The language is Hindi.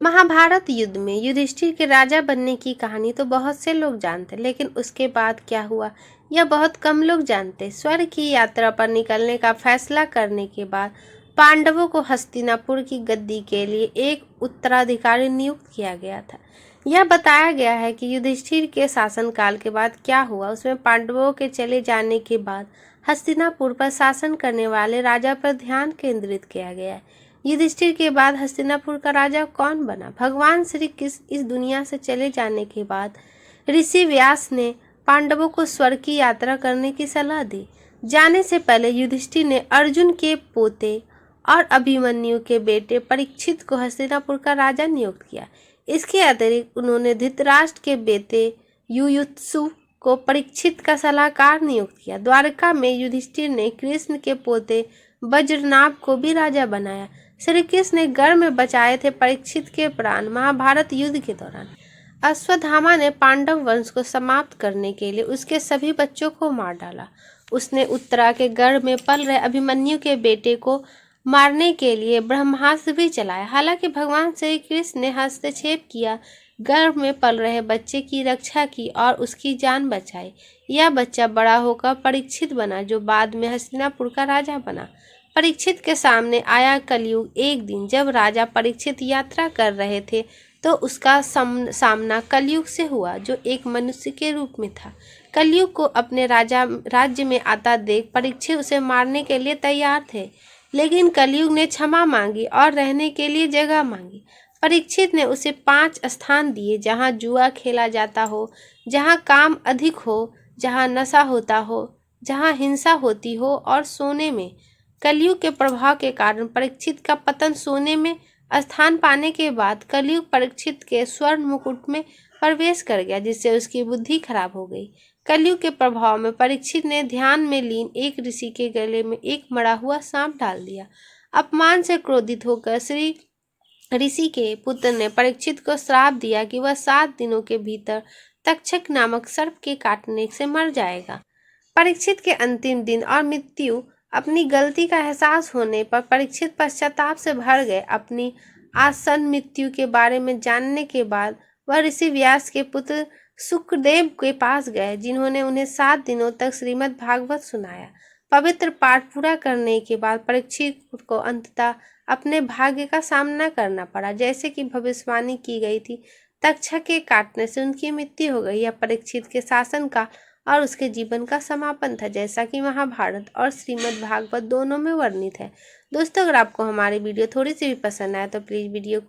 महाभारत युद्ध में युधिष्ठिर के राजा बनने की कहानी तो बहुत से लोग जानते, लेकिन उसके बाद क्या हुआ यह बहुत कम लोग जानते। स्वर्ग की यात्रा पर निकलने का फैसला करने के बाद पांडवों को हस्तिनापुर की गद्दी के लिए एक उत्तराधिकारी नियुक्त किया गया था। यह बताया गया है कि युधिष्ठिर के शासनकाल के बाद क्या हुआ, उसमें पांडवों के चले जाने के बाद हस्तिनापुर पर शासन करने वाले राजा पर ध्यान केंद्रित किया गया है। युधिष्ठिर के बाद हस्तिनापुर का राजा कौन बना? भगवान श्री कृष्ण इस दुनिया से चले जाने के बाद ऋषि व्यास ने पांडवों को स्वर्ग की यात्रा करने की सलाह दी। जाने से पहले युधिष्ठिर ने अर्जुन के पोते और अभिमन्यु के बेटे परीक्षित को हस्तिनापुर का राजा नियुक्त किया। इसके अतिरिक्त उन्होंने धृतराष्ट्र के बेटे युयुत्सु को परीक्षित का सलाहकार नियुक्त किया। द्वारका में युधिष्ठिर ने कृष्ण के पोते वज्रनाभ को भी राजा बनाया। श्री कृष्ण ने घर में बचाए थे परीक्षित के प्राण। महाभारत युद्ध के दौरान अश्वत्थामा ने पांडव वंश को समाप्त करने के लिए उसके सभी बच्चों को मार डाला। उसने उत्तरा के गर्भ में पल रहे अभिमन्यु के बेटे को मारने के लिए ब्रह्मास्त्र भी चलाया। हालांकि भगवान श्री कृष्ण ने हस्तक्षेप किया, गर्भ में पल रहे बच्चे की रक्षा की और उसकी जान बचाई। यह बच्चा बड़ा होकर परीक्षित बना, जो बाद में हस्तिनापुर का राजा बना। परीक्षित के सामने आया कलयुग। एक दिन जब राजा परीक्षित यात्रा कर रहे थे तो उसका सामना कलयुग से हुआ, जो एक मनुष्य के रूप में था। कलयुग को अपने राज्य में आता देख परीक्षित उसे मारने के लिए तैयार थे, लेकिन कलयुग ने क्षमा मांगी और रहने के लिए जगह मांगी। परीक्षित ने उसे 5 स्थान दिए, जहाँ जुआ खेला जाता हो, जहाँ काम अधिक हो, जहाँ नशा होता हो, जहाँ हिंसा होती हो और सोने में। कलयुग के प्रभाव के कारण परीक्षित का पतन सोने में स्थान पाने के बाद कलयुग परीक्षित के स्वर्ण मुकुट में प्रवेश कर गया, जिससे उसकी बुद्धि खराब हो गई। कलयुग के प्रभाव में परीक्षित ने ध्यान में लीन एक ऋषि के गले में एक मरा हुआ सांप डाल दिया। अपमान से क्रोधित होकर श्री ऋषि के पुत्र ने परीक्षित को श्राप दिया कि वह 7 दिनों के भीतर तक्षक नामक सर्प के काटने से मर जाएगा। परीक्षित के अंतिम दिन और मृत्यु। अपनी गलती का एहसास होने पर परीक्षित पश्चाताप से भर गए। अपनी आसन्न मृत्यु के बारे में जानने के बाद वह ऋषि व्यास के पुत्र सुखदेव के पास गए, जिन्होंने उन्हें 7 दिनों तक श्रीमद् भागवत सुनाया। पवित्र पाठ पूरा करने के बाद परीक्षित को अंततः अपने भाग्य का सामना करना पड़ा। जैसे कि भविष्यवाणी की गई थी, तक्षक के काटने से उनकी मृत्यु हो गई। यह परीक्षित के शासन का और उसके जीवन का समापन था, जैसा कि महाभारत और श्रीमद् भागवत दोनों में वर्णित है। दोस्तों, अगर आपको हमारी वीडियो थोड़ी सी भी पसंद आए तो प्लीज़ वीडियो को